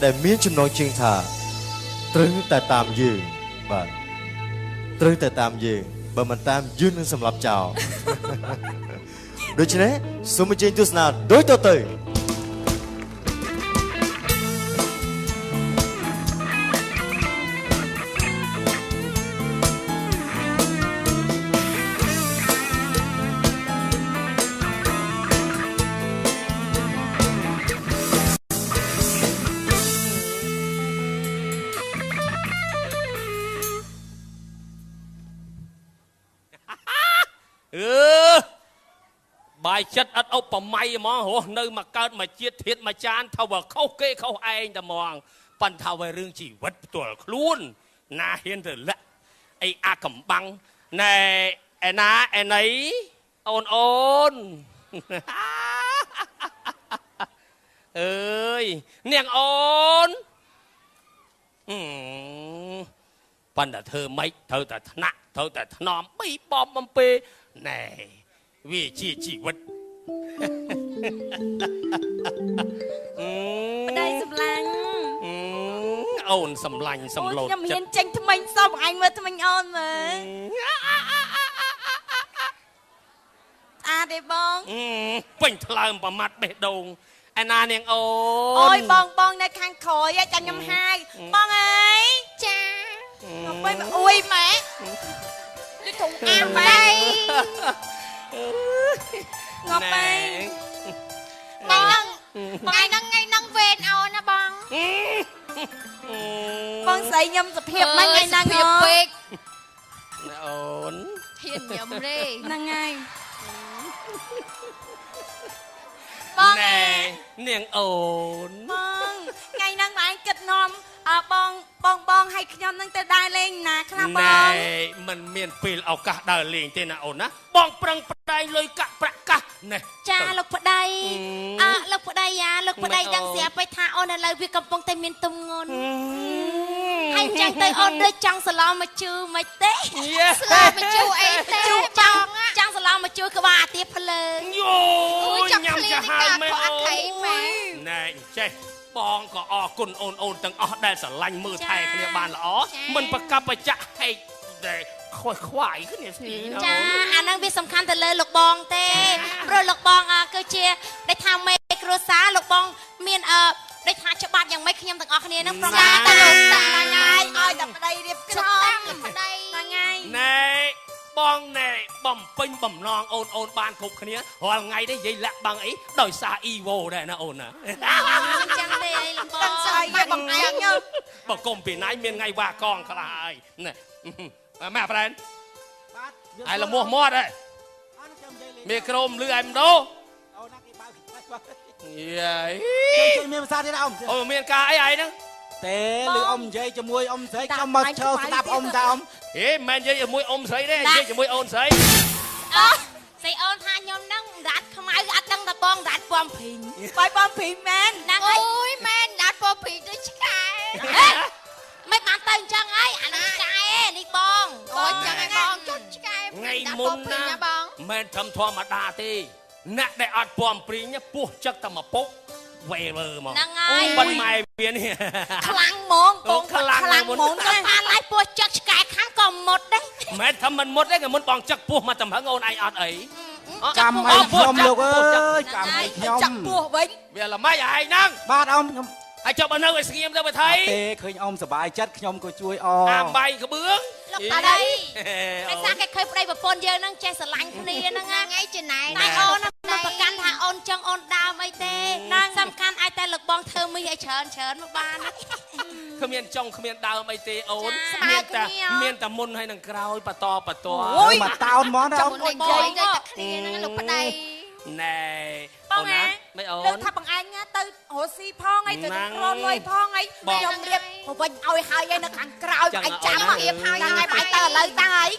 ដែលមានចំណងជើងថាត្រូវតែតាមយើងបាទត្រូវតែតាមយើងបើមិនតាមយើងនឹងសម្លាប់ចោលដូច្នេះសូមអញ្ជើញទស្សនាដូចតទៅបាយចិត្តអត់ឧបមាហ្មងរស់នៅមកកើតមកជាតិធាតមកចានថាវាខុសគេខុសឯងតែហ្មងប៉ុន្តែវារឿងជីវិតផ្ទាល់ខ្លួនណាហ៊ានទៅលាក់អីអាកំបាំងណែឯណាឯណីអូនអើយនាងអូនប៉ុន្តែធ្វើម៉េចត្រូវតែថ្នាក់ត្រូវតែថ្នមប៊ីបំបំពេណែវាជាជីវិតប្តីសម្លាញ់អូនសម្លាញ់សម្លូតខ្ញុំហ៊ានចេញថ្មិញសពអញមើលថ្មិញអូនមើលអាទេបងពេញថ្លើមប្រមាត់បេះដូងឯណានាងអូនអូយបងនៅខាងក្រោយចាំខ្ញុំហាយបងអើយចាមកទៅមកអួយម៉ែនេះធំអាម៉ែងប់ពេងថ្ងៃហ្នឹងវេនអូនណាបងស្រីខ្ញុំសុភាពហ្នឹងថ្ងៃហ្នឹងពេកអូនហ៊ានញ៉ាំទេហ្នឹងហើយបងនាងអូនបងថ្ងៃហ្នឹងបងគិតនាំបងឲ្យខ្ញុំនឹងទៅដើរលេងណាខ្លះបងមិនមានពេលឱកាសដើរលេងទេណាអូនណាបងប្រឹងប្រែងលុយកាក់ប្រាក់កាសណែចាលោកប្តីលោកប្តីលោកប្តីដឹងស្រាប់ទៅថាអូនឥឡូវវាកំពុងតែមានទំងន់ហើយចឹងទៅអូនដូចចង់សឡមមកជឿមិនទេស្លាប់មកជឿអីទេចង់សឡមមកជឿក្បាលអាទាភ្លើងយោញ៉ាំចាហាយមែនអូនណែចេះបងក៏អរគុណអូនទាំងអស់ដែលស្រឡាញ់មើលថែគ្នាបានល្អមិនប្រកបបច្ចៈហេតុដែលខ្វាយគ្នាស្នេះចាអាហ្នឹងវាសំខាន់ទៅលើលោកបងទេព្រោះលោកបងគឺជាដែលថាមេគ្រួសារលោកបងមានដូចថាច្បាប់យ៉ាងម៉េចខ្ញុំទាំងអស់គ្នានឹងប្រកាសទៅលោកតាថ្ងៃឲ្យតែប្តីរៀបចំប្តីថ្ងៃណែបងណែបំពេញបំណងអូនបានគ្រប់គ្នារាល់ថ្ងៃនេះនិយាយលាក់បាំងអីដោយសារ Evo ដែរណាអូនណាចឹងទេអីលោកបងស្អីបងឯងបើកុំពីណៃមានថ្ងៃវ៉ាកងខ្លះហើយណែម៉ែប្រែនបាទឯលមួសមាត់ហ៎មីក្រូមលឺឯម្ដងអូណាគេបើកយាយជួយមានភាសាទៀតអូមានការអីឯហ្នឹងទេលឺអ៊ំនិយាយជាមួយអ៊ំស្រីខ្ញុំមកឈរស្ដាប់អ៊ំតាអ៊ំហេមិននិយាយជាមួយអ៊ំស្រីទេនិយាយជាមួយអូនស្រីស្រីអូនថាខ្ញុំហ្នឹងដាច់ខ្មៅអត់ដឹងតែបងដាច់ពំព្រីងបាយពំព្រីងមែនហ្នឹងហើយអូយមែនដាច់ពំព្រីងដូចឆ្កែមិនបានទៅអញ្ចឹងហើយអានេះឆ្កែនេះបងអូយចឹងហើយបងចុចឆ្កែថ្ងៃមុនណាមិនធម្មតាទេអ្នកដែលអត់ពំព្រីងពោះចឹកតែមកពុកវេវើមកហ្នឹងហើយបិទម៉ែវានេះខ្លាំងហ្មងបងខ្លាំងហ្មងទៅបានឡាយពោះចឹកឆ្កែខាងក៏មុតដែរមិនថាមិនមុតទេក៏មុនបងចឹកពោះមកតំហឹងអូនឯងអត់អីកម្មឲ្យខ្ញុំលោកអើយកម្មឲ្យខ្ញុំចឹកពោះវិញវាល្មិចឯងហ្នឹងបាទអ៊ំខ្ញុំហើយចុះបើនៅឲ្យស្ងៀមទៅបើថៃទេឃើញអ៊ំសុបាយចិត្តខ្ញុំក៏ជួយអាបាយក្បឿងលោកតាដីហើយសាគេឃើញប្តីប្រពន្ធយើងហ្នឹងចេះស្រឡាញ់គ្នាហ្នឹងថ្ងៃចំណែកតែអូនមិនប្រកាន់ថាអូនចង់អូនដើមអីទេសំខាន់ឲ្យតែលោកបងធ្វើមីឲ្យច្រើនមកបានគ្មានចង់គ្មានដើមអីទេអូនមានតែមុនហើយនឹងក្រោយបន្តអូយមកតោនហ្មងណាអូននិយាយតែគ្នាហ្នឹងលោកប្តីណែអូនណាមិនអូនលើថាបងឯងទៅរស់ស៊ីផងអីទៅក្រលុយផងអីខ្ញុំរៀបវិញឲ្យហើយឯនៅខាងក្រោយអញចាំរៀបហើយហ្នឹងហើយបាយទៅឥឡូវតាំងហើយ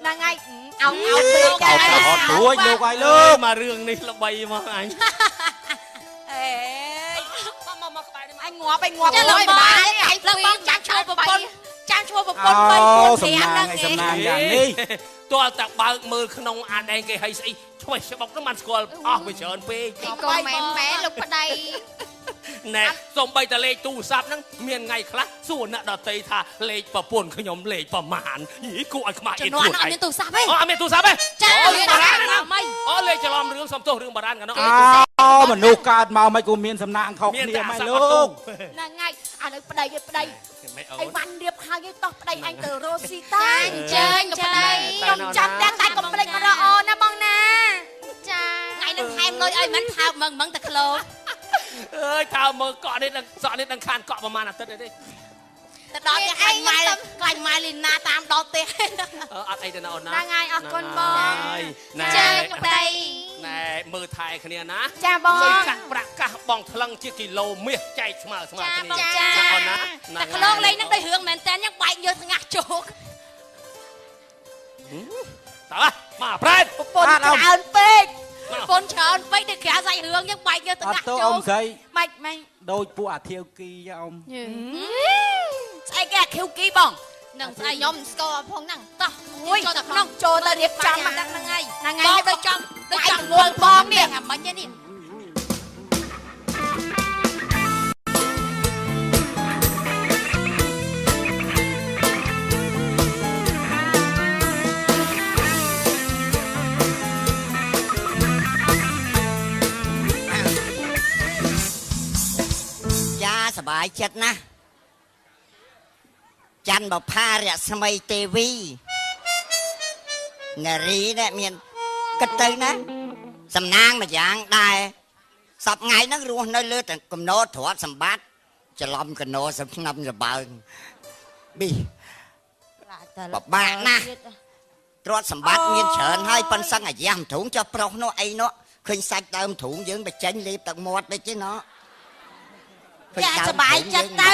ហ្នឹងហើយឲ្យពេកចាអត់រួចលោកឲ្យលើមករឿងនេះល្បីមកអញអេមកក្បែរនេះអញងាប់ឯងងាប់លើបាយឯងលើបងចាំឈ្មោះប្រពន្ធចាំឈ្មោះប្រពន្ធ3 4 5ហ្នឹងសំណាងយ៉ាងនេះទាល់តែបើកមើលក្នុងអាដែងគេឲ្យស្អីឆ្វេះច្បុកហ្នឹងបានស្គាល់អស់វាច្រើនពេកក៏មែនលោកប្តី ណែសូមបីតលេខទូរស័ព្ទហ្នឹងមានថ្ងៃខ្លះសួរអ្នកដតីថាលេខប្រពន្ធខ្ញុំលេខប្រមាណយីគួរឲ្យខ្មាស់អៀនខ្លួនឯងមានទូរស័ព្ទទេអត់មានទូរស័ព្ទទេចារឿងបារាណណាអូលេខច្រឡំរឿងសំទោសរឿងបារាណកណោអូមនុស្សកើតមកមិនគួរមានសំណាងខុសគ្នាម៉ែលោកហ្នឹងហើយអានៅប្តីឯប្តីអីវ៉ាន់រៀបហើយតោះប្តីអញទៅរស់ស៊ីតាអញ្ជើញប្តីខ្ញុំចាំតែកុំភ្លេចរអូណាបងណាចាថ្ងៃនឹងថែមលុយឲ្យមិនថើបមឹងតែក្លោកអើយថើបមើលកក់នេះនឹងសក់នេះនឹងខានកក់ប្រហែលអាទិត្យទេទៅដល់ផ្ទះខ្លាញ់ម៉ែលីណាតាមដល់ផ្ទះអត់អីទេណាអូនណាហ្នឹងហើយអរគុណបងជើញប្តីណែមើលថែគ្នាណាចាបងលុយកាក់ប្រាក់កាសបងថ្លឹងជាគីឡូមាសចែកស្មើគ្នាចាអូនណាតែក្លោកលេងនឹងដូចរឿងមែនតើយ៉ាងបែកយកស្ងាស់ជោកតើមកប្រែតប្រពន្ធច្រើនពេកប្រពន្ធច្រើនពេកទៅក្រៅសាច់រឿងយ៉ាងបែកយកស្ងាស់ជោកអត់ទៅអ៊ំស្រីបាច់ដូចពួកអាធាវគីអ៊ំស្អីគេអាខៀវគីបងនឹងស្អីខ្ញុំស្គាល់ផងហ្នឹងតោះមួយចូលទៅក្នុងចូលទៅរៀបចំមកដាក់ហ្នឹងហើយដូចចំងួនបងនេះអាមិញនេះយ៉ាសบายចិត្តណាស់ច័ន្ទបផារស្មីទេវីនារីនេះមានគិតទៅណាសំណាងមួយយ៉ាងដែរសពថ្ងៃហ្នឹងរស់នៅលើតែកំណត់ទ្រព្យសម្បត្តិច្រឡំកណោសំឆ្នាំសបើងប៊ីបបាក់ណាស់ទ្រព្យសម្បត្តិមានច្រើនហើយប៉ុនសឹងអាយ៉ាំធូងចុះប្រុសនោះអីនោះឃើញសាច់ដើមធូងយើងបញ្ចេញលេបទឹកមាត់ដូចទេណោះចាសบายចិត្តទៅ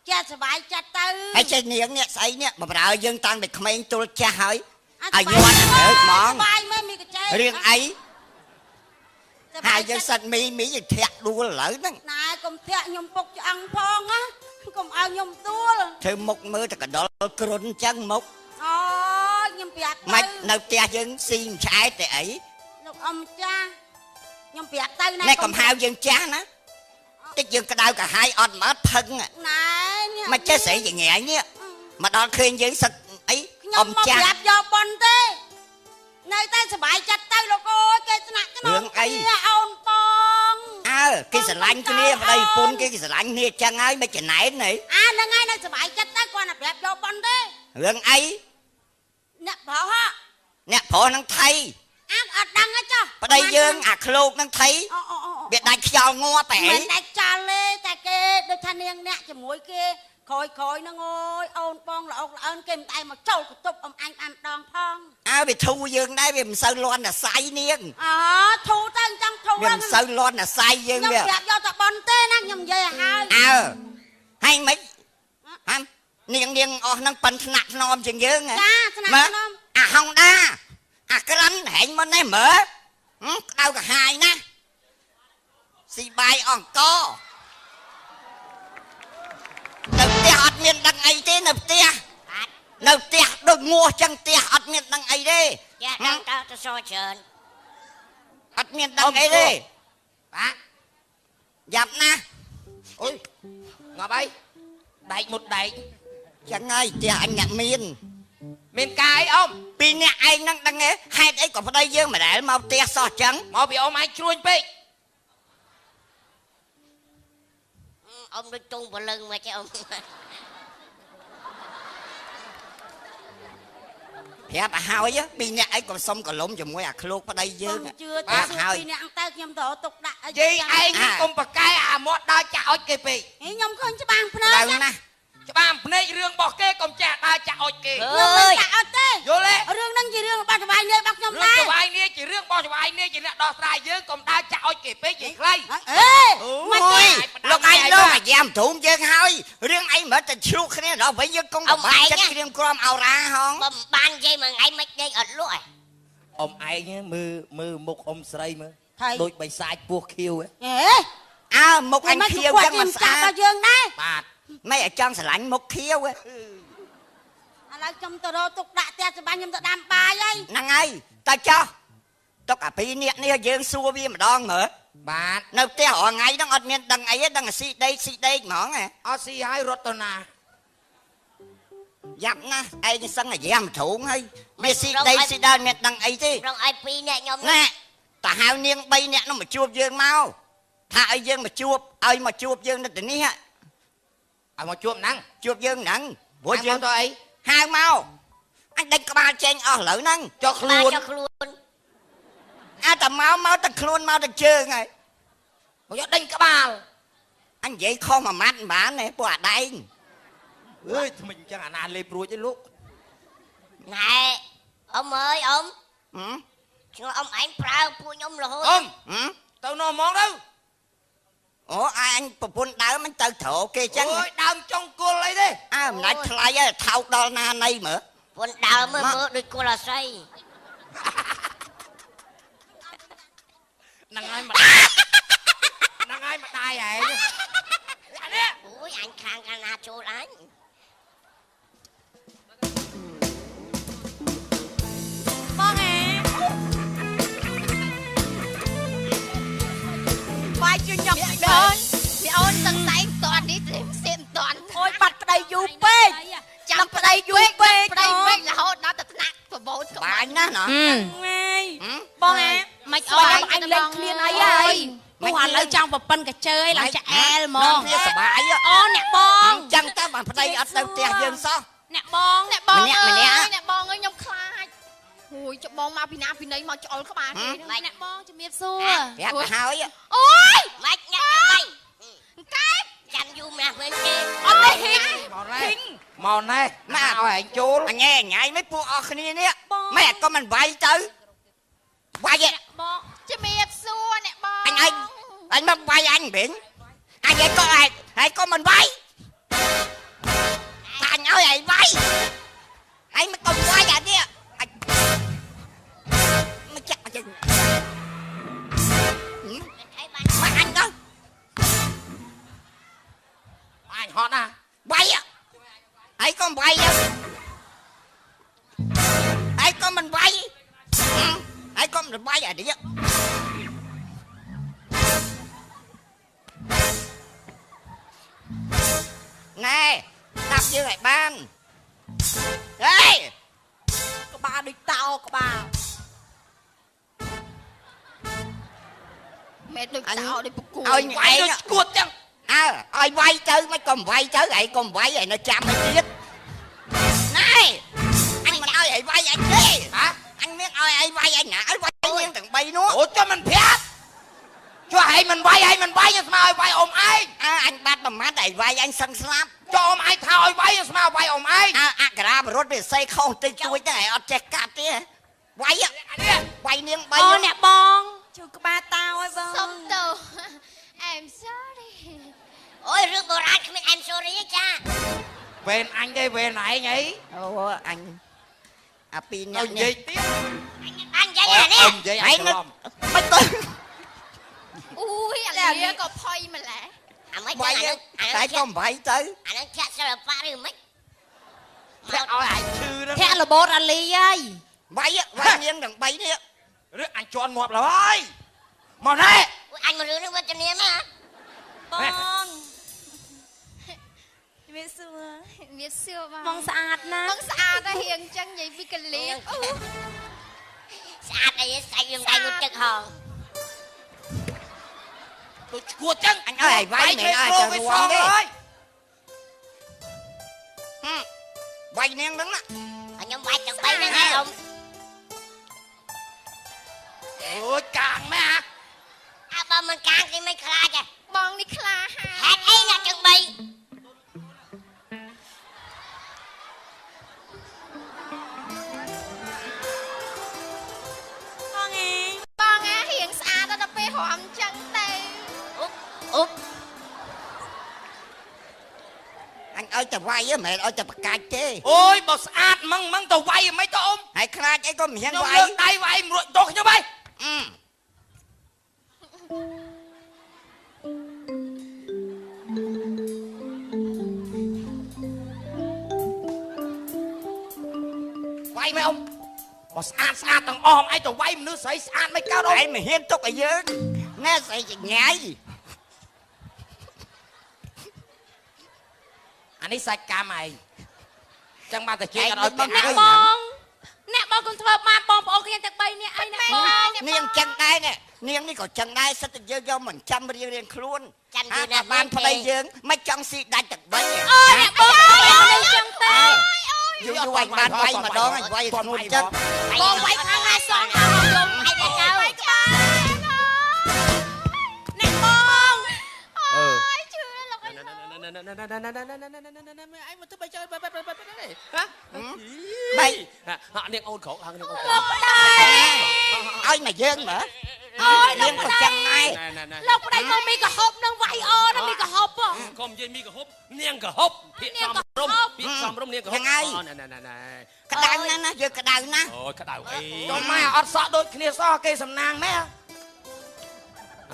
ចាសบายចិត្តទៅហើយចេះនាងនេះស្អីនេះបម្រើយើងតាំងពីក្មេងទល់ចាស់ហើយឲ្យញ័រទៅហ្មងបាយមើលមីកចេរឿងអីហើយយើងសិតមីយើងធាក់ដួលឥឡូវហ្នឹងណែកុំធាក់ខ្ញុំពុកឆ្អឹងផងណាកុំឲ្យខ្ញុំដួលធ្វើមុខមើលតែកដុលគ្រុនអញ្ចឹងមុខអូខ្ញុំប្រាប់មិននៅផ្ទះយើងស៊ីមិនឆ្អែតទេអីលោកអ៊ំចាស់ខ្ញុំប្រាប់ទៅណែកុំហៅយើងចាស់ណាតិចយើងក្តៅកាហាយអត់មកផឹងណែមកចេះស្រីយ៉ាងងាយនេះមកដល់ឃើញយើងសឹកអីអ៊ំចាស់ខ្ញុំមកប្រាប់យកប៉ុនទេនៅតែសบายចិត្តទៅលោកអើយគេស្នាក់ក្នុងរឿងអីអូនបងគេស្រឡាញ់គ្នាប្តីពុនគេស្រឡាញ់គ្នាចឹងហើយមិនចំណែនហីហ្នឹងហើយនៅសบายចិត្តទៅគាត់តែប្រាប់យកប៉ុនទេរឿងអីអ្នកប្រុសហ្នឹងថៃអត់ដឹងទេចុះប្តីយើងអាឃ្លោកហ្នឹងថៃវាដាច់ខ្យល់ងាប់តែមិនដាច់ចាល់ទេតែគេដូចថានាងអ្នកជាមួយគេក្រោយហ្នឹងអើយអូនបងល្អកល្អើនគេមិនដែរមកចូលកតុបអ៊ំអញបានម្ដងផងវាធូរយើងដែរវាមិនសូវលន់អាស័យនាងធូរទៅអញ្ចឹងធូរវាមិនសូវលន់អាស័យយើងវាខ្ញុំប្រាប់យកតែបនទេណាខ្ញុំនិយាយឲ្យហើយមិននាងអស់ហ្នឹងប៉ិនថ្នាក់ធ្នមជាងយើងចាថ្នាក់ធ្នមអាហុងដាអាក្រាន់ហែងមិនទេមើលក្តៅកាហាយណាស៊ីបាយអង្គនៅផ្ទះអត់មានដឹងអីទេនៅផ្ទះដូចងោះចឹងផ្ទះអត់មានដឹងអីទេចាដឹងតើទៅសច្រើនអត់មានដឹងអីទេបាទយ៉ាប់ណាអូយងាប់អីដែកមុតដែកចឹងហើយផ្ទះអញអ្នកមានកាយអ៊ំពីរអ្នកឯងហ្នឹងដឹងទេហេតុអីក៏ប្តីយើងមិនដែលមកផ្ទះសោះចឹងមកពីអ៊ំឯងជ្រួញពេកអ៊ំដូចទងបលឹងមកចេះអ៊ំប្រាប់ឲ្យហើយពីរអ្នកឯងក៏សុំកលុំជាមួយអាឃ្លោកប្តីយើងបាទហើយពីរអ្នកទៅខ្ញុំទៅទុកដាក់អីយាយឯងកុំប្រកែអាមាត់ដើរចាក់អុចគេពេកខ្ញុំឃើញច្បាំងភ្នែកណាច្បាំភ្នែករឿងរបស់គេកុំចាក់ដើរចាក់អុចគេខ្ញុំមិនចាក់អុចទេយល់ទេរឿងហ្នឹងជារឿងរបស់ច្បាយនាយរបស់ខ្ញុំដែរច្បាយនាយជារឿងរបស់ច្បាយនាយជាអ្នកដោះស្រាយយើងកុំដើរចាក់អុចគេពេកនិយាយខ្លីមិនទេលោកឯងលោកអាយ៉ាំទ្រូងយើងហើយរឿងអីមិនតែឆ្លុះគ្នាដល់វិញយើងកុំបាក់ចិត្តគ្រាមក្រំអោរ៉ាហងបំបាននិយាយមួយថ្ងៃមិនដេកអត់លក់ឯងអ៊ំឯងមើលមុខអ៊ំស្រីមើលដូចបិសាចពោះខៀវមុខអញខៀវចឹងមិនស្អាតទៅយើងដែរបាទមិនឲ្យចង់ស្រឡាញ់មុខខៀវឥឡូវខ្ញុំទៅរកទុកដាក់ផ្ទះច្បាស់ខ្ញុំទៅដាំបាយហើយហ្នឹងហើយតើចោះទុកអាពីរនាក់នេះយើងសួរវាម្ដងមើល បាទនៅផ្ទះរាល់ថ្ងៃហ្នឹងអត់មានដឹងអីទេដឹងស៊ីដេកហ្មងហ៎អត់ស៊ីហើយរត់ទៅណាយ៉ាប់ណាស់ឯងសឹងអាយ៉ាមធូងហើយវាស៊ីដីស៊ីដើមមានដឹងអីទេរងឲ្យ2នាក់ខ្ញុំណែតាហៅនាង3នាក់នោះមកជួបយើងមកថាឲ្យយើងមកជួបឲ្យមកជួបយើងនៅទីនេះឲ្យមកជួបហ្នឹងជួបយើងហ្នឹងព្រោះយើងទៅអីហៅមកអញដេញក្បាលចេញអស់ឥឡូវហ្នឹងចុះខ្លួនអាតែមកតែខ្លួនមកតែជើងហើយមកយកដេញក្បាលអញនិយាយខុសមួយម៉ាត់មិនបានទេពួកអាដែងអើយថ្មិញអញ្ចឹងអាណាលេបរួចទេលោកណែអ៊ំអើយអ៊ំឈ្មោះអ៊ំឯងប្រើពួកខ្ញុំរហូតអ៊ំទៅនោះហ្មងទៅអូអញប្រពន្ធដើមមិនទៅត្រូវគេអញ្ចឹងអូយដើមចុងគល់អីទេអើមិនដាច់ថ្លៃហើយថោកដល់ណាណីមើលប្រពន្ធដើមមើលដូចគល់អាស័យហ្នឹងហើយហ្នឹងហើយម្ដាយឯងនេះអូយអញខាងកាលណាចូលអញបងអេបាយជួយញ៉ាំនេះអូនទាំងតែងតន់នេះសៀមតន់អូយបាត់ប្តីយូរពេកចាំប្តីយូរពេកប្តីពេករហូតដល់តែថ្នាក់ប្រមូលក្បាញ់ណាណ៎បងអេមិនអត់អញលេងឃ្លានអីហើយមកឥឡូវចង់ប្រពន្ធកាជើយឡើងចាអែលហ្មងវាសបាយអូអ្នកបងអញ្ចឹងតើបានប្តីអត់ទៅផ្ទះយើងសោះអ្នកបងម្នាក់អ្នកបងអើយខ្ញុំខ្លាចអូយច្បងមកពីណាពីណីមកច្អល់ក្បាលគេអ្នកបងជំរាបសួរប្រាប់ទៅហើយអូយមិនញ៉ាំទៅកែចាំយូរម៉ាស់វិញគេអត់ទេហ៊ីងមកណែណាឲ្យឯងចូលអញញ៉ៃមិនពួកអស់គ្នានេះម៉ែក៏មិនវាយទៅវាយបងជំរាបសួរអ្នកបងអញមកវាយអញវិញអញក៏ឯងក៏មិនវាយអញឲ្យឯងវាយឯងមិនក៏វាយអានេះមកចាក់អញ្ចឹងមកអញទៅអញហត់ណាវាយឯងក៏វាយឯងក៏មិនវាយឯងក៏មិនវាយអានេះណែដាប់យើងឲ្យបានហេក្បាលដូចតោក្បាលមែនដូចតោដូចបកួយឲ្យវាយដូចស្គួតចឹងអើឲ្យវាយទៅមិនក៏វាយទៅឯងក៏វាយឯនៅចាំឲ្យទៀតណែអញមិនឲ្យឯងវាយអញទេហ៎អញមានឲ្យឯងវាយអញណាឲ្យវាយយើងទាំង3នោះអូចុះមិនប្រាប់ចុះឯងមិនវាយស្មើឲ្យវាយអ៊ំឯងអញបាត់ប្រមាថឯងវាយអញសឹងស្លាប់ចុះអ៊ំឯងថាឲ្យវាយស្មើវាយអ៊ំឯងអក្សរាបរត់វាស័យខុសតិចជួយតែឯងអត់ចេះកាត់ទេវាយនាង3អូអ្នកបងជួយក្បាលតោឲ្យបងសុំទោស I'm sorry អូយរឿងបុរាណគ្មាន I'm sorry ទេចាវេនអញទេវេនឯងអីអូអញអាពីរនាក់និយាយទៀតអញនិយាយអានេះនិយាយឯងមិនទៅអូយអានេះក៏ផុយម្ល៉េះអាមិនតែក៏មិនវាយទៅអានឹងចាក់សិល្បៈឬមិនចាក់ឲ្យឯងឈឺហ្នឹងធាក់របូតអាលីហើយវាយនាងទាំង3នេះឬអញជន់ងាប់ហើយមកណែអញមករឿងនេះវត្តនាមណាបងមានសួរបងស្អាតណាស់បងស្អាតតែរៀងចឹងនិយាយពីកលៀងស្អាតអីសាច់យើងដៃងុតទឹកហងtôi cua chân anh ơi vay mẹ ơi chờ ruộng đi vay nén đứng á anh nhóm vay chẳng vay nén hay không ôi càng mấy hả bà mình càng thì mấy khla kìa bọn đi khla hạt ấy là chuẩn bị con á hiện xa ta đã phê hòm chân tay úp anh ơi tao vay với mẹ ơi tao bạc cạch chứ ôi bà sát măng tao vay mấy tao ôm hãy khai cái con miếng vay đây vay rồi tôi cho bay vay mấy ông bà sát thằng om ai tao vay nước sấy sát mấy cao đâu ai mà hiên tục ở dưới nghe sẽ chỉ ngay អានេះសាច់កម្មឯងចឹងមកតែជាអត់ឲ្យ អ្នកបងអ្នកបងកុំធ្វើបាបបងប្អូនគ្នាទាំង3នាក់អីណាបង នាងចឹងដែរនេះនាងនេះក៏ចឹងដែរសិតតែយើងយកមិនចាំរៀងរៀងខ្លួន ចាំយូរ អាបានប្តីយើងមិនចង់ស៊ីដាច់ទាំង3 អូអ្នកបងអីចឹងទេ យូរវាយបានវាយម្ដងហើយវាយធ្ងន់ចិត្ត បងវាយខាងណាសងខាងយំអីតែកៅអ្នកបង ជឿលោកអី ឯងមកទៅបីចោលហ៎នាងអូនក្រោកឡើងនាងអូនក្រោក ឲ្យមកយើងមើល អូយ នាងក៏ចឹងដែរ លោកប្តីមកមីកហូបនឹងវាយអូនមីកហូប កុំនិយាយមីកហុបនាងកហុបពាក្យសំរុំពាក្យសំរុំនាងកហុបណែ ក្តៅណាស់ណាយើងក្តៅណាស់ អូយក្តៅអី ចូលមកអត់សក់ដូចគ្នាសោះគេសំណាងម៉ែ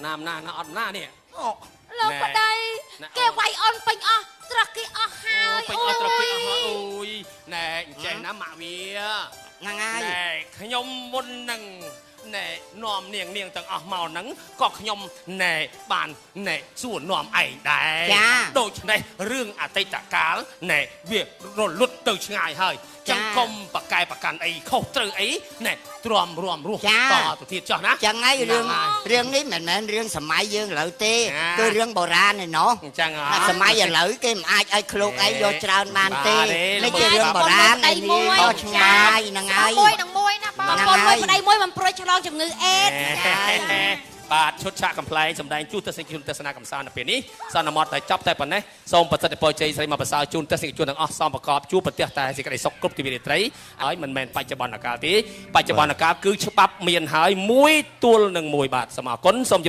ណាមណាអត់ណានេះ លោកប្តីគេវាយអូនពេញអស់ត្រកគេអស់ហើយ ពេញអត់ត្រពាកអស់អូយណែអញ្ចឹងណាម៉ាក់វា ហ្នឹងហើយ ណែខ្ញុំមុននឹងណែនាំនាងទាំងអស់មកហ្នឹងក៏ខ្ញុំណែបានណែសួរនាំឯងដែរដូច្នេះរឿងអតីតកាលណែវារលត់ទៅឆ្ងាយហើយចឹងកុំបកកែប្រកាន់អីខុសត្រូវអីណែទ្រាំរំរស់តទៅទៀតចុះណា ចឹងហើយរឿងនេះមិនមែនរឿងសម័យយើងឥឡូវទេគឺរឿងបុរាណឯណោះ អញ្ចឹងហ៎ សម័យឥឡូវគេមិនអាចឲ្យឃ្លោកអីយកច្រើនបានទេនេះជារឿងបុរាណឯនេះក៏ឆ្ងាយហ្នឹងហើយ មួយនឹងមួយណាបង បងមួយប្តីមួយមិនព្រួយឆ្លងជំងឺអេដ បាទឈុតឆាកកំ pl ែងសម្ដែងជួសទស្សនិកជនទស្សនាកំសាន្តនៅពេលនេះសន្មតតែចប់តែប៉ុណ្ណេះសូមប្រសិទ្ធពរជ័យស្រីមកប្រសើរជូនទស្សនិកជនទាំងអស់សូមប្រកបជួបប្រទះតែសេចក្តីសុខគ្រប់ទីវិត្រីហើយមិនមែនបច្ចុប្បន្នកាលទេបច្ចុប្បន្នកាលគឺច្បាប់មានហើយ1ទល់នឹង1បាទសូមអរគុណសូម